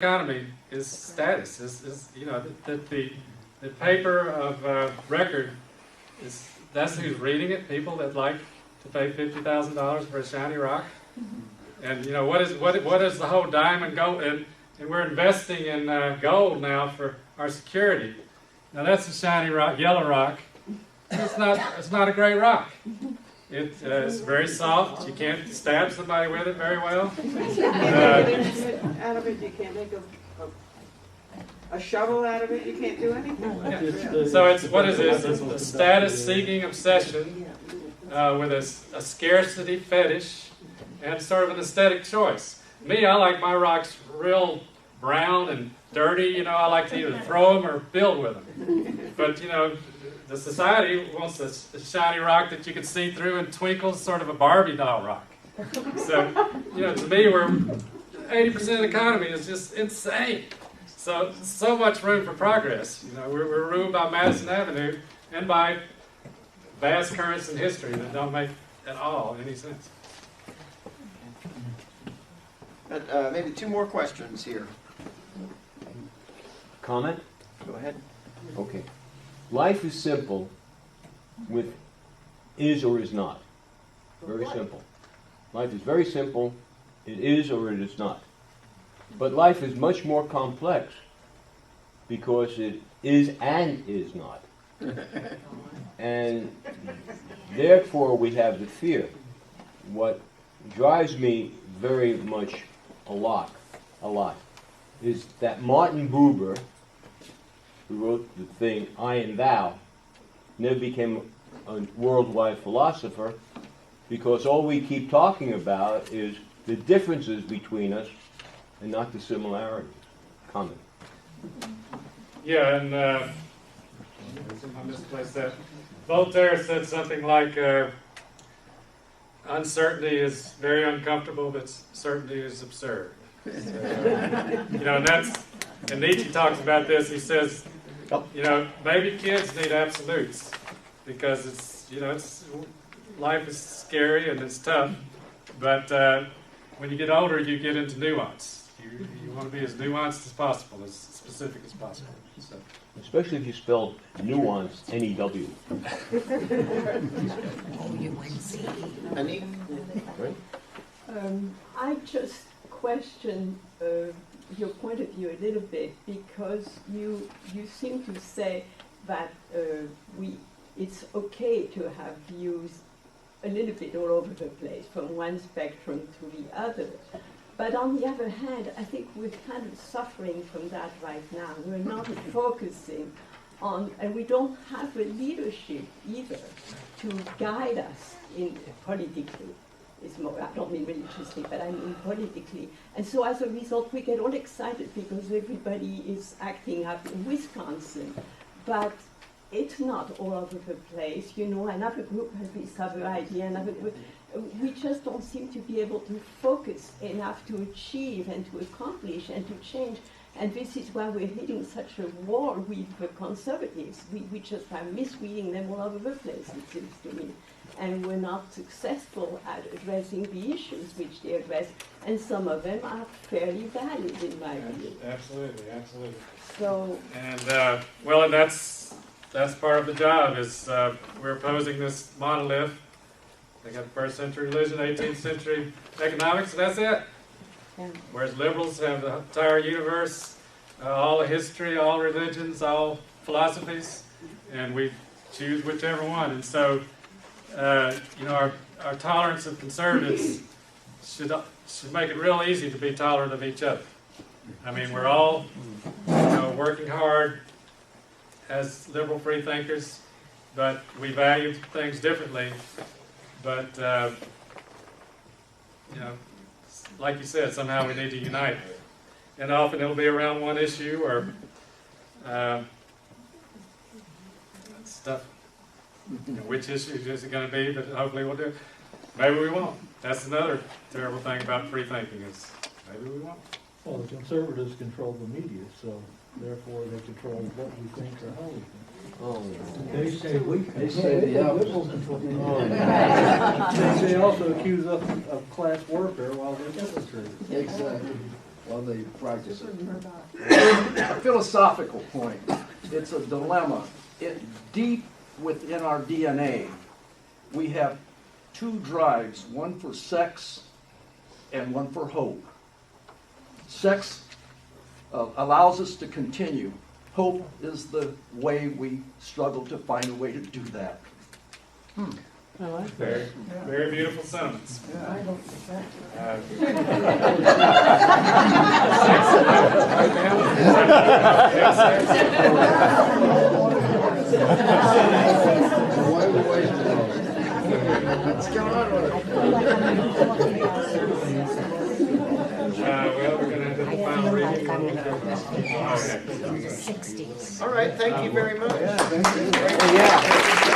economy is status. Is you know the paper of record is that's who's reading it. People that like to pay $50,000 for a shiny rock, and you know what is the whole diamond gold, and we're investing in gold now for our security. Now that's a shiny rock, yellow rock. It's not a great rock. It's very soft. You can't stab somebody with it very well. Out of it, you can't make a shovel out of it. You can't do anything. Yeah. So it's what is this? It's a status-seeking obsession with a scarcity fetish and sort of an aesthetic choice. Me, I like my rocks real brown and dirty. You know, I like to either throw them or build with them. But you know, the society wants a shiny rock that you can see through and twinkles, sort of a Barbie doll rock. So, you know, to me, 80% of the economy is just insane. So much room for progress. You know, we're ruled by Madison Avenue and by vast currents in history that don't make at all any sense. Maybe two more questions here. Comment? Go ahead. Okay. Life is simple with is or is not. Very simple. Life is very simple. It is or it is not. But life is much more complex because it is and is not. And therefore we have the fear. What drives me very much a lot, is that Martin Buber, who wrote the thing I and Thou, never became a worldwide philosopher because all we keep talking about is the differences between us and not the similarities. Comment. Yeah, and I misplaced that. Voltaire said something like, uncertainty is very uncomfortable, but certainty is absurd. So, you know, and Nietzsche talks about this. He says, you know, maybe kids need absolutes because life is scary and it's tough, but when you get older, you get into nuance. You want to be as nuanced as possible, as specific as possible. So. Especially if you spell nuance, N-E-W. Annie? Right? I just question your point of view a little bit because you seem to say that it's okay to have views a little bit all over the place from one spectrum to the other. But on the other hand, I think we're kind of suffering from that right now. We're not focusing on, and we don't have a leadership either to guide us in politically. I don't mean religiously, but I mean politically. And so as a result, we get all excited because everybody is acting up in Wisconsin. But it's not all over the place, you know. Another group has this other idea, another group. We just don't seem to be able to focus enough to achieve and to accomplish and to change. And this is why we're hitting such a wall with the conservatives. We just are misreading them all over the place, it seems to me. And we're not successful at addressing the issues which they address. And some of them are fairly valid in my view. Absolutely. So, and and that's part of the job is we're opposing this monolith. They got the first century religion, 18th century economics, and that's it. yeah. Whereas liberals have the entire universe, all the history, all religions, all philosophies, and we choose whichever one. And so, you know, our tolerance of conservatives should make it real easy to be tolerant of each other. I mean, we're all, you know, working hard as liberal free thinkers, but we value things differently. But, you know, like you said, somehow we need to unite. And often it'll be around one issue or stuff. You know, which issue is it going to be, but hopefully we'll do it. Maybe we won't. That's another terrible thing about free thinking is maybe we won't. Well, the conservatives control the media, so therefore they control what we think or how we think. Oh, They say the liberals control the oh, media. They also accuse us of class warfare while they're perpetrators. Exactly. while they practice it. A philosophical point. It's a dilemma. Deep within our DNA, we have two drives, one for sex and one for hope. Sex allows us to continue. Hope is the way we struggle to find a way to do that. Very, very beautiful sentiments. What's going on with Well, we're going to have the final reading. Okay. it? All right, thank you very much. Yeah.